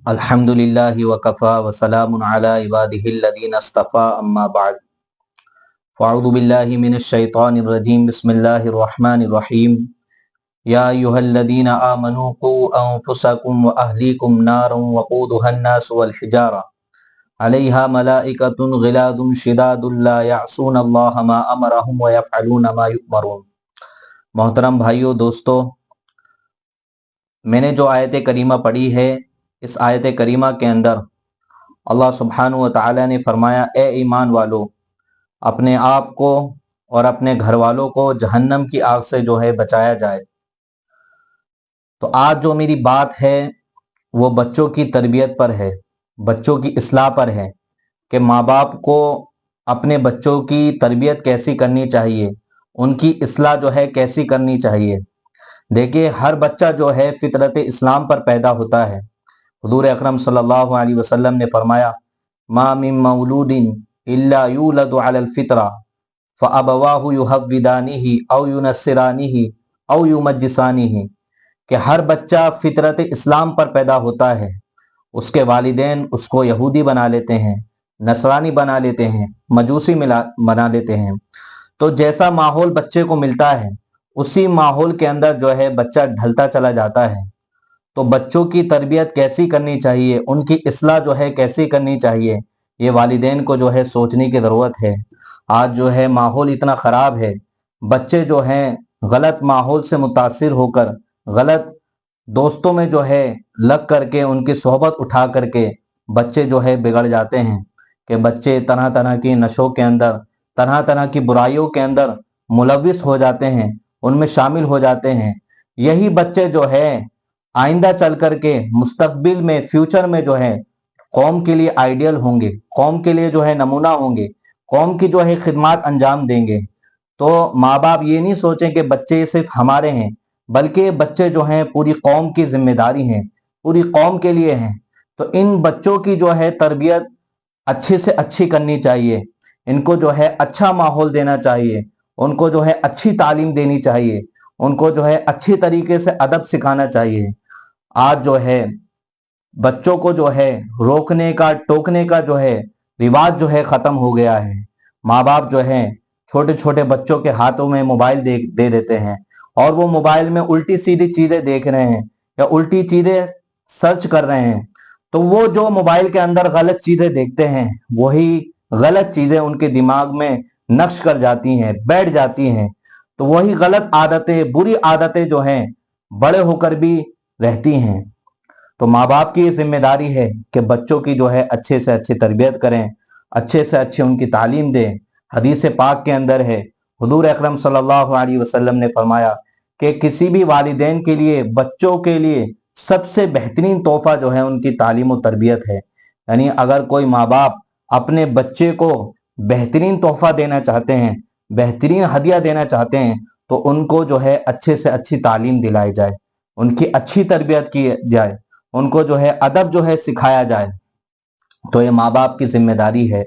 अल्हम्दुलिल्लाह वकफ़ा वसलामुन अला इबादिहिल्लज़ीना इस्तफ़ा अम्मा बअद फ़अऊज़ु बिल्लाहि मिनश्शैतानिर रजीम बिस्मिल्लाहिर रहमानिर रहीम या अय्युहल्लज़ीना आमनू क़ू अन्फ़ुसकुम व अहलीकुम नारन वक़ूदुहन नास वल हिजारा अलैहा मलाइकतुन ग़िलाज़ुन शिदादुन ला यअसूनल्लाह मा अमरहुम व यफ़अलून मा युअमरून। मोहतरम भाइयों दोस्तों, मैंने जो आयत करीमा पढ़ी है, इस आयत करीमा के अंदर अल्लाह सुब्हानहू व तआला ने फरमाया, ए ईमान वालों, अपने आप को और अपने घर वालों को जहन्नम की आग से जो है बचाया जाए। तो आज जो मेरी बात है वो बच्चों की तरबियत पर है, बच्चों की इस्लाह पर है कि माँ बाप को अपने बच्चों की तरबियत कैसी करनी चाहिए, उनकी इस्लाह जो है कैसी करनी चाहिए। देखिए, हर बच्चा जो है फितरत इस्लाम पर पैदा होता है। हुजूर अकरम सल्लल्लाहु अलैहि वसल्लम ने फरमाया, मा मिन मौलूदिन इल्ला यूलदु अलल फितरा फ़अबवाहु युहव्विदानिही औ युनस्सिरानिही औ युमज्जिसानिही, कि हर बच्चा फितरत इस्लाम पर पैदा होता है, उसके वालिदैन उसको यहूदी बना लेते हैं, नसरानी बना लेते हैं, मजूसी बना लेते हैं। तो जैसा माहौल बच्चे को मिलता है, उसी माहौल के अंदर जो है बच्चा ढलता चला जाता है। तो बच्चों की तरबियत कैसी करनी चाहिए, उनकी इस्लाह जो है कैसी करनी चाहिए, ये वालिदैन को जो है सोचने की ज़रूरत है। आज जो है माहौल इतना ख़राब है, बच्चे जो हैं गलत माहौल से मुतासिर होकर गलत दोस्तों में जो है लग करके उनकी सोहबत उठा करके बच्चे जो है बिगड़ जाते हैं, कि बच्चे तरह तरह की नशों के अंदर, तरह तरह की बुराइयों के अंदर मुलविस हो जाते हैं, उनमें शामिल हो जाते हैं। यही बच्चे जो है आइंदा चल करके मुस्तकबिल में, फ्यूचर में जो है कौम के लिए आइडियल होंगे, कौम के लिए जो है नमूना होंगे, कौम की जो है खिदमत अंजाम देंगे। तो माँ बाप ये नहीं सोचें कि बच्चे सिर्फ हमारे हैं, बल्कि बच्चे जो हैं पूरी कौम की जिम्मेदारी हैं, पूरी कौम के लिए हैं। तो इन बच्चों की जो है तरबियत अच्छी से अच्छी करनी चाहिए, इनको जो है अच्छा माहौल देना चाहिए, उनको जो है अच्छी तालीम देनी चाहिए, उनको जो है अच्छी तरीके से अदब सिखाना चाहिए। आज जो है बच्चों को जो है रोकने का, टोकने का जो है रिवाज जो है खत्म हो गया है। माँ बाप जो है छोटे छोटे बच्चों के हाथों में मोबाइल दे देते हैं, और वो मोबाइल में उल्टी सीधी चीजें देख रहे हैं या उल्टी चीजें सर्च कर रहे हैं। तो वो जो मोबाइल के अंदर गलत चीजें देखते हैं, वही गलत चीजें उनके दिमाग में नक्श कर जाती हैं, बैठ जाती हैं। तो वही गलत आदतें, बुरी आदतें जो हैं बड़े होकर भी रहती हैं। तो माँ बाप की जिम्मेदारी है कि बच्चों की जो है अच्छे से अच्छी तरबियत करें, अच्छे से अच्छी उनकी तालीम दें। हदीस पाक के अंदर है, हुजूर अकरम सल्लल्लाहु अलैहि वसल्लम ने फरमाया कि किसी भी वालिदैन के लिए, बच्चों के लिए सबसे बेहतरीन तोहफा जो है उनकी तालीम और तरबियत है। यानी अगर कोई माँ बाप अपने बच्चे को बेहतरीन तोहफा देना चाहते हैं, बेहतरीन हदिया देना चाहते हैं, तो उनको जो है अच्छे से अच्छी तालीम दिलाई जाए, उनकी अच्छी तरबियत की जाए, उनको जो है अदब जो है सिखाया जाए। तो ये माँ बाप की जिम्मेदारी है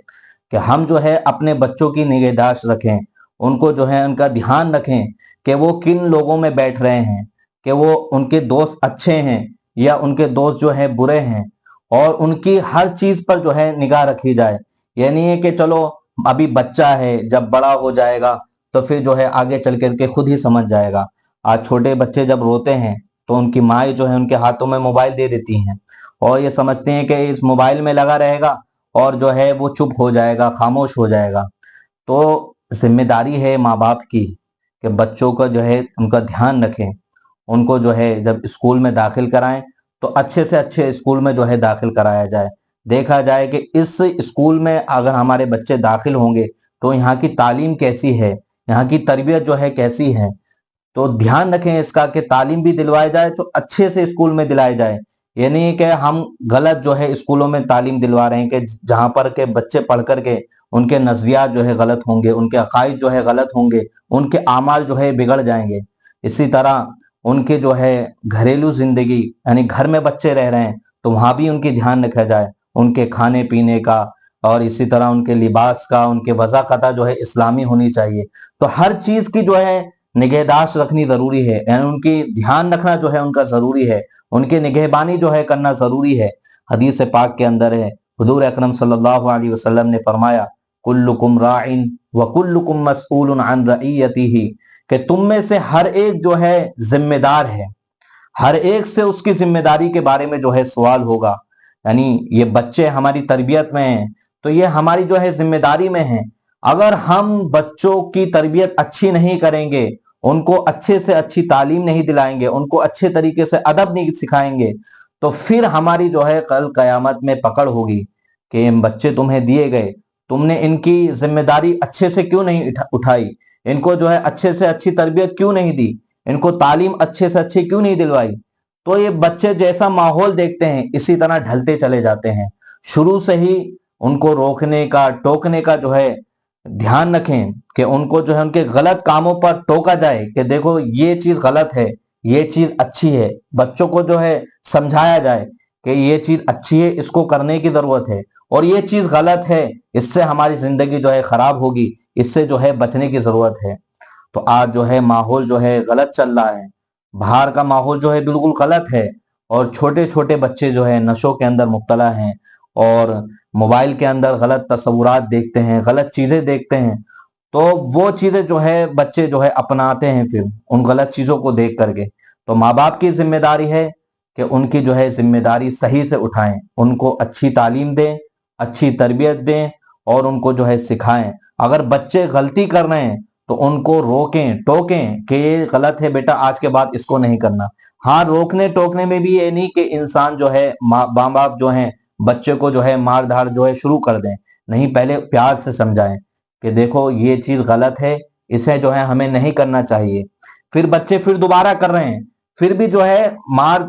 कि हम जो है अपने बच्चों की निगहदाश्त रखें, उनको जो है उनका ध्यान रखें कि वो किन लोगों में बैठ रहे हैं, कि वो उनके दोस्त अच्छे हैं या उनके दोस्त जो है बुरे हैं, और उनकी हर चीज पर जो है निगाह रखी जाए। ये नहीं है कि चलो अभी बच्चा है, जब बड़ा हो जाएगा तो फिर जो है आगे चल करके खुद ही समझ जाएगा। आज छोटे बच्चे जब रोते हैं तो उनकी माएँ जो है उनके हाथों में मोबाइल दे देती हैं, और ये समझते हैं कि इस मोबाइल में लगा रहेगा और जो है वो चुप हो जाएगा, खामोश हो जाएगा। तो जिम्मेदारी है माँ बाप की कि बच्चों का जो है उनका ध्यान रखें, उनको जो है जब स्कूल में दाखिल कराएं तो अच्छे से अच्छे स्कूल में जो है दाखिल कराया जाए। देखा जाए कि इस स्कूल में अगर हमारे बच्चे दाखिल होंगे तो यहाँ की तालीम कैसी है, यहाँ की तरबियत जो है कैसी है। तो ध्यान रखें इसका कि तालीम भी दिलवाया जाए तो अच्छे से स्कूल में दिलाई जाए। ये नहीं कि हम गलत जो है स्कूलों में तालीम दिलवा रहे हैं कि जहां पर के बच्चे पढ़ करके उनके नजरियात जो है गलत होंगे, उनके अकायद जो है गलत होंगे, उनके आमाल जो है बिगड़ जाएंगे। इसी तरह उनके जो है घरेलू जिंदगी, यानी घर में बच्चे रह रहे हैं तो वहां भी उनकी ध्यान रखा जाए, उनके खाने पीने का, और इसी तरह उनके लिबास का, उनके वज़ाक़त जो है इस्लामी होनी चाहिए। तो हर चीज की जो है निगहदाश्त रखनी जरूरी है, यानी उनकी ध्यान रखना जो है उनका जरूरी है, उनकी निगहबानी जो है करना जरूरी है। हदीस पाक के अंदर है, हुजूर अकरम सल्लल्लाहु अलैहि वसल्लम ने फरमाया, कुल्लुकुम राइन व कुल्लुकुम मसऊलुन अन रईयतिही, कि तुम में से हर एक जो है जिम्मेदार है, हर एक से उसकी जिम्मेदारी के बारे में जो है सवाल होगा। यानी ये बच्चे हमारी तरबियत में हैं, तो ये हमारी जो है जिम्मेदारी में है। अगर हम बच्चों की तरबियत अच्छी नहीं करेंगे, उनको अच्छे से अच्छी तालीम नहीं दिलाएंगे, उनको अच्छे तरीके से अदब नहीं सिखाएंगे, तो फिर हमारी जो है कल कयामत में पकड़ होगी कि ये बच्चे तुम्हें दिए गए, तुमने इनकी जिम्मेदारी अच्छे से क्यों नहीं उठाई, इनको जो है अच्छे से अच्छी तरबियत क्यों नहीं दी, इनको तालीम अच्छे से अच्छी क्यों नहीं दिलवाई। तो ये बच्चे जैसा माहौल देखते हैं इसी तरह ढलते चले जाते हैं। शुरू से ही उनको रोकने का, टोकने का जो है ध्यान रखें कि उनको जो है उनके गलत कामों पर टोका जाए कि देखो ये चीज गलत है, ये चीज अच्छी है। बच्चों को जो है समझाया जाए कि ये चीज अच्छी है, इसको करने की जरूरत है, और ये चीज गलत है, इससे हमारी जिंदगी जो है खराब होगी, इससे जो है बचने की जरूरत है। तो आज जो है माहौल जो है गलत चल रहा है, बाहर का माहौल जो है बिल्कुल गलत है, और छोटे छोटे बच्चे जो है नशों के अंदर मुब्तला हैं और मोबाइल के अंदर गलत तस्वुरात देखते हैं, गलत चीजें देखते हैं। तो वो चीजें जो है बच्चे जो है अपनाते हैं फिर उन गलत चीजों को देख करके। तो माँ बाप की जिम्मेदारी है कि उनकी जो है जिम्मेदारी सही से उठाएं, उनको अच्छी तालीम दें, अच्छी तरबियत दें और उनको जो है सिखाएं। अगर बच्चे गलती कर रहे हैं तो उनको रोकें, टोकें कि ये गलत है बेटा, आज के बाद इसको नहीं करना। हाँ, रोकने टोकने में भी ये नहीं कि इंसान जो है माँ बाप जो है बच्चे को जो है मार धाड़ जो है शुरू कर दें। नहीं, पहले प्यार से समझाएं कि देखो ये चीज गलत है, इसे जो है हमें नहीं करना चाहिए। फिर बच्चे फिर दोबारा कर रहे हैं, फिर भी जो है मार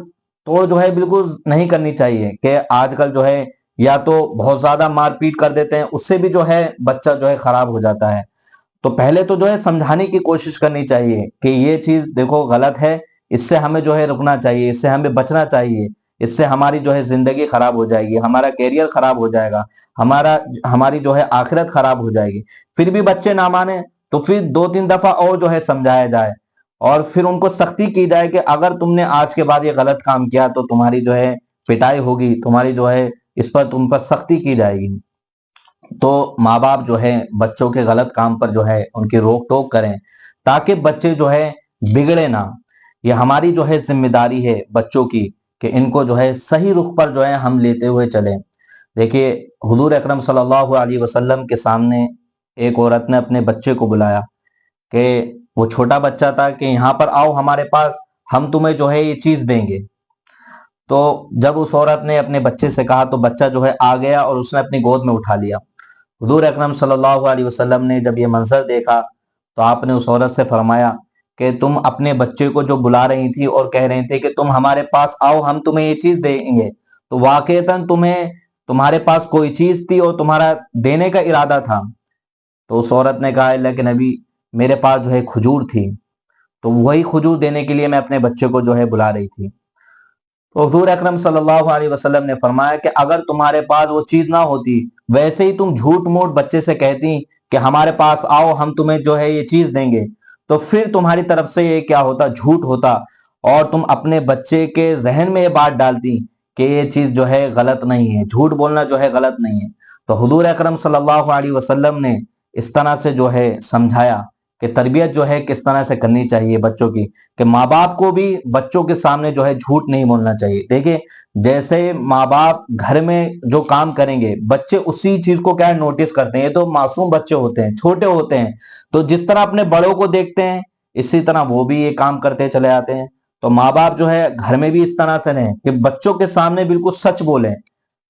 तोड़ जो है बिल्कुल नहीं करनी चाहिए कि आजकल जो है या तो बहुत ज्यादा मारपीट कर देते हैं, उससे भी जो है बच्चा जो है खराब हो जाता है। तो पहले तो जो है समझाने की कोशिश करनी चाहिए कि ये चीज देखो गलत है, इससे हमें जो है रुकना चाहिए, इससे हमें बचना चाहिए, इससे हमारी जो है जिंदगी खराब हो जाएगी, हमारा कैरियर खराब हो जाएगा, हमारी जो है आखिरत खराब हो जाएगी। फिर भी बच्चे ना माने तो फिर दो तीन दफा और जो है समझाया जाए और फिर उनको सख्ती की जाए कि अगर तुमने आज के बाद ये गलत काम किया तो तुम्हारी जो है पिटाई होगी, तुम्हारी जो है इस पर तुम पर सख्ती की जाएगी। तो माँ बाप जो है बच्चों के गलत काम पर जो है उनकी रोक टोक करें ताकि बच्चे जो है बिगड़े ना। ये हमारी जो है जिम्मेदारी है बच्चों की कि इनको जो है सही रुख पर जो है हम लेते हुए चलें। देखिए, हुजूर अकरम सल्लल्लाहु अलैहि वसल्लम के सामने एक औरत ने अपने बच्चे को बुलाया कि वो छोटा बच्चा था कि यहाँ पर आओ हमारे पास, हम तुम्हें जो है ये चीज देंगे। तो जब उस औरत ने अपने बच्चे से कहा तो बच्चा जो है आ गया और उसने अपनी गोद में उठा लिया। हुजूर अकरम सल्लल्लाहु अलैहि वसल्लम ने जब ये मंजर देखा तो आपने उस औरत से फरमाया कि तुम अपने बच्चे को जो बुला रही थी और कह रहे थे कि तुम हमारे पास आओ, हम तुम्हें ये चीज देंगे, तो वाकईतन तुम्हें तुम्हारे पास कोई चीज थी और तुम्हारा देने का इरादा था? तो उस औरत ने कहा, अल्लाह के नबी, मेरे पास जो है खजूर थी, तो वही खजूर देने के लिए मैं अपने बच्चे को जो है बुला रही थी। तो हुजूर अकरम सल्लल्लाहु अलैहि वसल्लम ने फरमाया कि अगर तुम्हारे पास वो चीज ना होती, वैसे ही तुम झूठ मूठ बच्चे से कहती कि हमारे पास आओ, हम तुम्हें जो है ये चीज देंगे, तो फिर तुम्हारी तरफ से ये क्या होता, झूठ होता, और तुम अपने बच्चे के जहन में ये बात डालती कि ये चीज जो है गलत नहीं है, झूठ बोलना जो है गलत नहीं है। तो हुजूर अकरम सल्लल्लाहु अलैहि वसल्लम ने इस तरह से जो है समझाया कि तरबियत जो है किस तरह से करनी चाहिए बच्चों की, कि माँ बाप को भी बच्चों के सामने जो है झूठ नहीं बोलना चाहिए। देखिए, जैसे माँ बाप घर में जो काम करेंगे बच्चे उसी चीज को क्या है नोटिस करते हैं। ये तो मासूम बच्चे होते हैं, छोटे होते हैं, तो जिस तरह अपने बड़ों को देखते हैं इसी तरह वो भी ये काम करते चले आते हैं। तो माँ बाप जो है घर में भी इस तरह से रहें कि बच्चों के सामने बिल्कुल सच बोलें,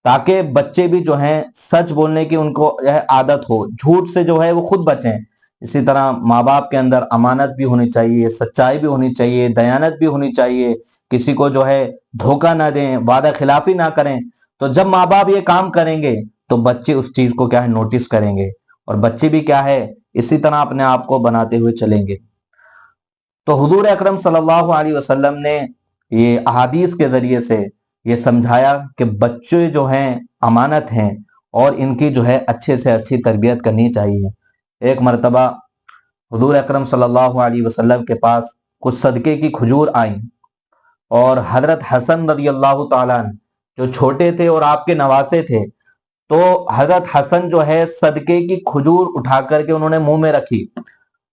ताकि बच्चे भी जो है सच बोलने की उनको यह आदत हो, झूठ से जो है वो खुद बचें। इसी तरह माँ बाप के अंदर अमानत भी होनी चाहिए, सच्चाई भी होनी चाहिए, दयानत भी होनी चाहिए, किसी को जो है धोखा ना दें, वादा खिलाफी ना करें। तो जब माँ बाप ये काम करेंगे तो बच्चे उस चीज को क्या है नोटिस करेंगे और बच्चे भी क्या है इसी तरह अपने आप को बनाते हुए चलेंगे। तो हुजूर अकरम सल्लल्लाहु अलैहि वसल्लम ने ये अहादीस के जरिए से ये समझाया कि बच्चे जो हैं अमानत हैं और इनकी जो है अच्छे से अच्छी तरबियत करनी चाहिए। एक मरतबा हुजूर अकरम सल्लल्लाहु अलैहि वसल्लम के पास कुछ सदके की खजूर आई और हजरत हसन रजी अल्लाह ताला अन्हु جو چھوٹے تھے اور آپ کے نواسے تھے، تو حضرت حسن جو ہے صدقے کی کھجور اٹھا کر کے انہوں نے منہ میں رکھی،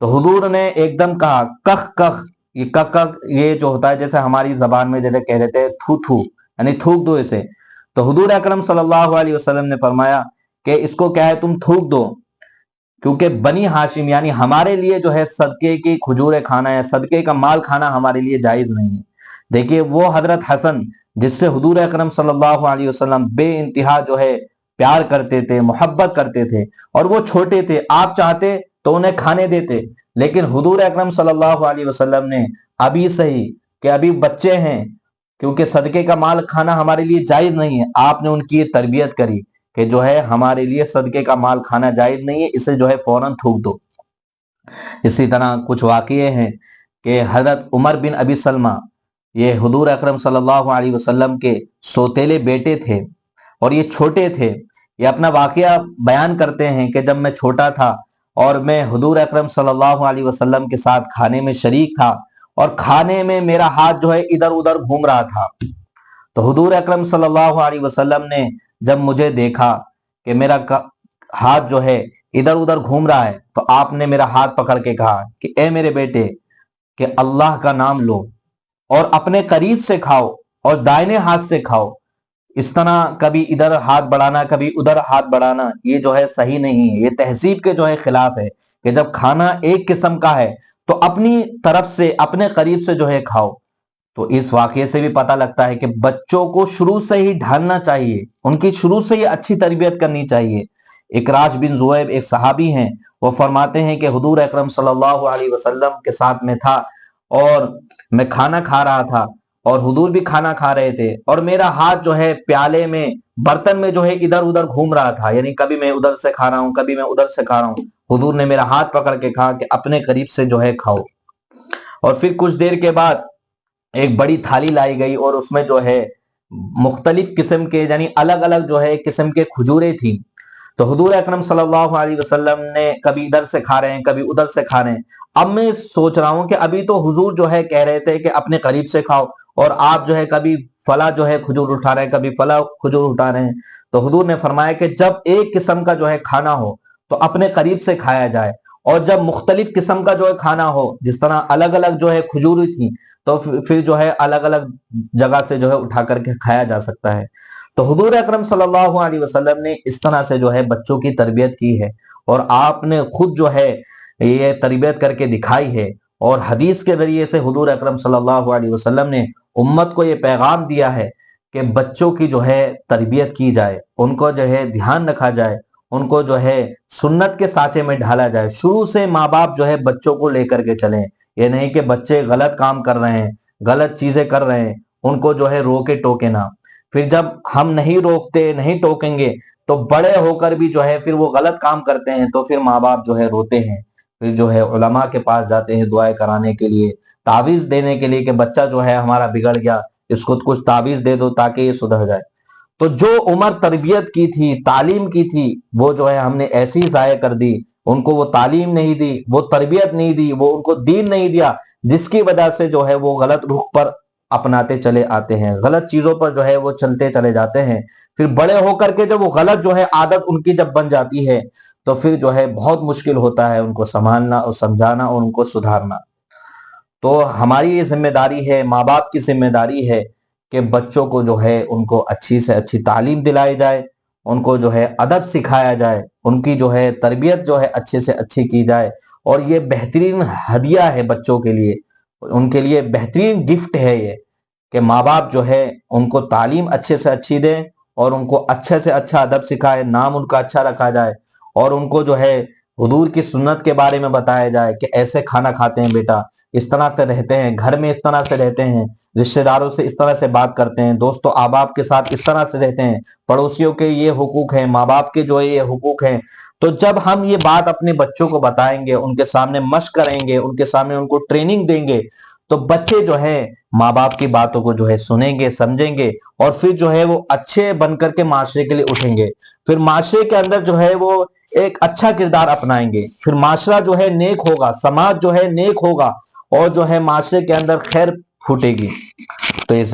تو حضور نے ایک دم کہا کخ کخ، یہ کخ کخ یہ جو ہوتا ہے جیسے ہماری زبان میں جیسے کہہ دیتے ہیں تھو تھو، یعنی تھوک دو اسے، تو حضور اکرم صلی اللہ علیہ وسلم نے فرمایا کہ اس کو کیا ہے تم تھوک دو، کیونکہ بنی ہاشم یعنی ہمارے لیے جو ہے صدقے کی کھجوریں کھانا ہے، صدقے کا مال کھانا ہمارے لیے جائز نہیں ہے۔ دیکھیے وہ حضرت حسن جس سے حضور اکرم صلی اللہ علیہ وسلم بے انتہا جو ہے پیار کرتے تھے، محبت کرتے تھے، اور وہ چھوٹے تھے، آپ چاہتے تو انہیں کھانے دیتے، لیکن حضور اکرم صلی اللہ علیہ وسلم نے ابھی صحیح کہ ابھی بچے ہیں، کیونکہ صدقے کا مال کھانا ہمارے لیے جائز نہیں ہے، آپ نے ان کی تربیت کری کہ جو ہے ہمارے لیے صدقے کا مال کھانا جائز نہیں ہے، اسے جو ہے فوراً تھوک دو۔ اسی طرح کچھ واقعے ہیں کہ حضرت عمر بن ابی سلمہ یہ حضور اکرم صلی اللہ علیہ وسلم کے سوتیلے بیٹے تھے اور یہ چھوٹے تھے، یہ اپنا واقعہ بیان کرتے ہیں کہ جب میں چھوٹا تھا اور میں حضور اکرم صلی اللہ علیہ وسلم کے ساتھ کھانے میں شریک تھا، اور کھانے میں میرا ہاتھ جو ہے ادھر ادھر گھوم رہا تھا، تو حضور اکرم صلی اللہ علیہ وسلم نے جب مجھے دیکھا کہ میرا ہاتھ جو ہے ادھر ادھر گھوم رہا ہے، تو آپ نے میرا ہاتھ پکڑ کے کہا کہ اے میرے بیٹے، کہ اللہ کا نام لو اور اپنے قریب سے کھاؤ اور دائنے ہاتھ سے کھاؤ، اس طرح کبھی ادھر ہاتھ بڑھانا کبھی ادھر ہاتھ بڑھانا یہ جو ہے صحیح نہیں ہے، یہ تہذیب کے جو ہے خلاف ہے کہ جب کھانا ایک قسم کا ہے تو اپنی طرف سے اپنے قریب سے جو ہے کھاؤ۔ تو اس واقعے سے بھی پتہ لگتا ہے کہ بچوں کو شروع سے ہی ڈھالنا چاہیے، ان کی شروع سے ہی اچھی تربیت کرنی چاہیے۔ اکراش بن زویب ایک صحابی ہیں، وہ فرماتے ہیں کہ حضور اکرم صلی اللہ علیہ وسلم کے ساتھ میں تھا اور میں کھانا کھا رہا تھا اور حضور بھی کھانا کھا رہے تھے، اور میرا ہاتھ جو ہے پیالے میں برتن میں جو ہے ادھر ادھر گھوم رہا تھا، یعنی کبھی میں ادھر سے کھا رہا ہوں کبھی میں ادھر سے کھا رہا ہوں۔ حضور نے میرا ہاتھ پکڑ کے کہا کہ اپنے قریب سے جو ہے کھاؤ، اور پھر کچھ دیر کے بعد ایک بڑی تھالی لائی گئی اور اس میں جو ہے مختلف قسم کے یعنی الگ الگ جو ہے قسم کے کھجوریں تھیں، تو حضور اکرم صلی اللہ علیہ وسلم نے کبھی ادھر سے کھا رہے ہیں کبھی ادھر سے کھا رہے ہیں۔ اب میں سوچ رہا ہوں کہ ابھی تو حضور جو ہے کہہ رہے تھے کہ اپنے قریب سے کھاؤ، اور آپ جو ہے کبھی فلاں جو ہے کھجور اٹھا رہے ہیں کبھی فلاں کھجور اٹھا رہے ہیں، تو حضور نے فرمایا کہ جب ایک قسم کا جو ہے کھانا ہو تو اپنے قریب سے کھایا جائے، اور جب مختلف قسم کا جو ہے کھانا ہو، جس طرح الگ الگ جو ہے کھجور تھی، تو پھر جو ہے الگ الگ جگہ سے جو ہے اٹھا کر کے کھایا جا سکتا ہے۔ تو حضور اکرم صلی اللہ علیہ وسلم نے اس طرح سے جو ہے بچوں کی تربیت کی ہے، اور آپ نے خود جو ہے یہ تربیت کر کے دکھائی ہے، اور حدیث کے ذریعے سے حضور اکرم صلی اللہ علیہ وسلم نے امت کو یہ پیغام دیا ہے کہ بچوں کی جو ہے تربیت کی جائے، ان کو جو ہے دھیان رکھا جائے، ان کو جو ہے سنت کے سانچے میں ڈھالا جائے۔ شروع سے ماں باپ جو ہے بچوں کو لے کر کے چلیں، یہ نہیں کہ بچے غلط کام کر رہے ہیں غلط چیزیں کر رہے ہیں ان کو جو ہے روکے ٹوکے نہ، پھر جب ہم نہیں روکتے نہیں ٹوکیں گے تو بڑے ہو کر بھی جو ہے پھر وہ غلط کام کرتے ہیں، تو پھر ماں باپ جو ہے روتے ہیں، پھر جو ہے علماء کے پاس جاتے ہیں دعائیں کرانے کے لیے، تعویذ دینے کے لیے کہ بچہ جو ہے ہمارا بگڑ گیا، اس کو کچھ تعویذ دے دو تاکہ یہ سدھر جائے۔ تو جو عمر تربیت کی تھی تعلیم کی تھی وہ جو ہے ہم نے ایسی ضائع کر دی، ان کو وہ تعلیم نہیں دی، وہ تربیت نہیں دی، وہ ان کو دین نہیں دیا، جس کی وجہ سے جو ہے وہ غلط رخ پر اپناتے چلے آتے ہیں، غلط چیزوں پر جو ہے وہ چلتے چلے جاتے ہیں۔ پھر بڑے ہو کر کے جب وہ غلط جو ہے عادت ان کی جب بن جاتی ہے تو پھر جو ہے بہت مشکل ہوتا ہے ان کو سنبھالنا اور سمجھانا اور ان کو سدھارنا۔ تو ہماری یہ ذمہ داری ہے، ماں باپ کی ذمہ داری ہے کہ بچوں کو جو ہے ان کو اچھی سے اچھی تعلیم دلائی جائے، ان کو جو ہے ادب سکھایا جائے، ان کی جو ہے تربیت جو ہے اچھے سے اچھی کی جائے، اور یہ بہترین ہدیہ ہے بچوں کے لیے، ان کے لیے بہترین گفٹ ہے یہ کہ ماں باپ جو ہے ان کو تعلیم اچھے سے اچھی دیں اور ان کو اچھے سے اچھا ادب سکھائے، نام ان کا اچھا رکھا جائے، اور ان کو جو ہے حضور کی سنت کے بارے میں بتایا جائے کہ ایسے کھانا کھاتے ہیں بیٹا، اس طرح سے رہتے ہیں، گھر میں اس طرح سے رہتے ہیں، رشتہ داروں سے اس طرح سے بات کرتے ہیں، دوست و احباب کے ساتھ اس طرح سے رہتے ہیں، پڑوسیوں کے یہ حقوق ہیں، ماں باپ کے جو ہے یہ حقوق ہیں۔ تو جب ہم یہ بات اپنے بچوں کو بتائیں گے، ان کے سامنے مشق کریں گے، ان کے سامنے ان کو ٹریننگ دیں گے، تو بچے جو ہے ماں باپ کی باتوں کو جو ہے سنیں گے سمجھیں گے، اور پھر جو ہے وہ اچھے بن کر کے معاشرے کے لیے اٹھیں گے، پھر معاشرے کے اندر جو ہے وہ ایک اچھا کردار اپنائیں گے، پھر معاشرہ جو ہے نیک ہوگا، سماج جو ہے نیک ہوگا، اور جو ہے معاشرے کے اندر خیر پھوٹے گی۔ تو یہ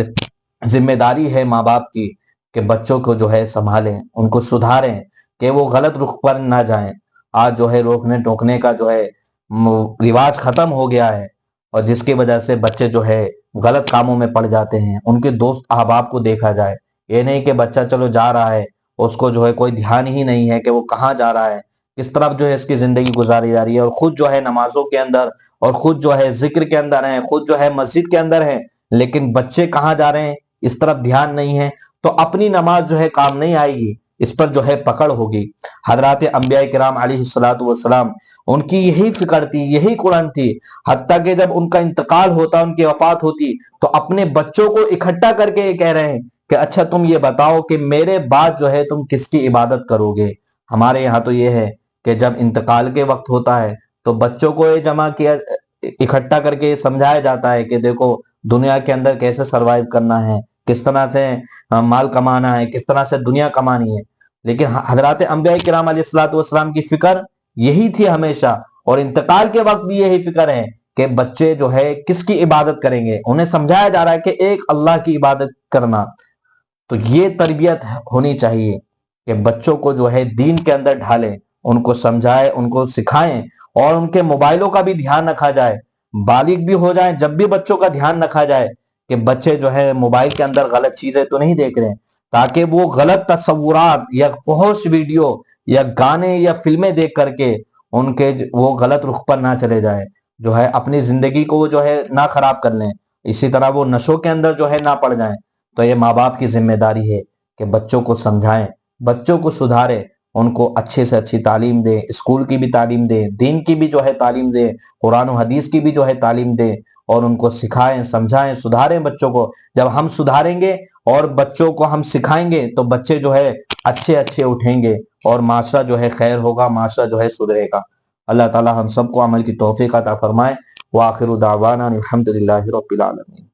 ذمہ داری ہے ماں باپ کی کہ بچوں کو جو ہے سنبھالیں، ان کو سدھاریں کہ وہ غلط رخ پر نہ جائیں۔ آج جو ہے روکنے ٹوکنے کا جو ہے رواج ختم ہو گیا ہے، اور جس کی وجہ سے بچے جو ہے غلط کاموں میں پڑ جاتے ہیں۔ ان کے دوست احباب کو دیکھا جائے، یہ نہیں کہ بچہ چلو جا رہا ہے، اس کو جو ہے کوئی دھیان ہی نہیں ہے کہ وہ کہاں جا رہا ہے، کس طرف جو ہے اس کی زندگی گزاری جا رہی ہے، اور خود جو ہے نمازوں کے اندر اور خود جو ہے ذکر کے اندر ہیں، خود جو ہے مسجد کے اندر ہیں، لیکن بچے کہاں جا رہے ہیں اس طرف دھیان نہیں ہے، تو اپنی نماز جو ہے کام نہیں آئے گی، اس پر جو ہے پکڑ ہوگی۔ حضرات انبیاء کرام علیہ الصلوۃ والسلام، ان کی یہی فکر تھی، یہی قرآن تھی، حتیٰ کہ جب ان کا انتقال ہوتا، ان کی وفات ہوتی، تو اپنے بچوں کو اکٹھا کر کے یہ کہہ رہے ہیں کہ اچھا تم یہ بتاؤ کہ میرے بعد جو ہے تم کس کی عبادت کرو گے۔ ہمارے یہاں تو یہ ہے کہ جب انتقال کے وقت ہوتا ہے تو بچوں کو یہ جمع کیا، اکٹھا کر کے یہ سمجھایا جاتا ہے کہ دیکھو دنیا کے اندر کیسے سروائیو کرنا ہے، کس طرح سے مال کمانا ہے، کس طرح سے دنیا کمانی ہے۔ لیکن حضرات انبیاء کرام علیہ الصلوۃ والسلام کی فکر یہی تھی ہمیشہ، اور انتقال کے وقت بھی یہی فکر ہے کہ بچے جو ہے کس کی عبادت کریں گے۔ انہیں سمجھایا جا رہا ہے کہ ایک اللہ کی عبادت کرنا۔ تو یہ تربیت ہونی چاہیے کہ بچوں کو جو ہے دین کے اندر ڈھالیں، ان کو سمجھائیں، ان کو سکھائیں، اور ان کے موبائلوں کا بھی دھیان رکھا جائے۔ بالغ بھی ہو جائیں جب بھی بچوں کا دھیان رکھا جائے کہ بچے جو ہے موبائل کے اندر غلط چیزیں تو نہیں دیکھ رہے ہیں، تاکہ وہ غلط تصورات یا فحش ویڈیو یا گانے یا فلمیں دیکھ کر کے ان کے وہ غلط رخ پر نہ چلے جائیں، جو ہے اپنی زندگی کو وہ جو ہے نہ خراب کر لیں، اسی طرح وہ نشوں کے اندر جو ہے نہ پڑ جائیں۔ تو یہ ماں باپ کی ذمہ داری ہے کہ بچوں کو سمجھائیں، بچوں کو سدھاریں، ان کو اچھے سے اچھی تعلیم دیں، اسکول کی بھی تعلیم دیں، دین کی بھی جو ہے تعلیم دیں، قرآن و حدیث کی بھی جو ہے تعلیم دیں، اور ان کو سکھائیں، سمجھائیں، سدھاریں بچوں کو۔ جب ہم سدھاریں گے اور بچوں کو ہم سکھائیں گے تو بچے جو ہے اچھے اچھے اٹھیں گے، اور معاشرہ جو ہے خیر ہوگا، معاشرہ جو ہے سدھرے گا۔ اللہ تعالی ہم سب کو عمل کی توفیق عطا فرمائے۔ وآخر دعوانا الحمد للہ رب العالمین۔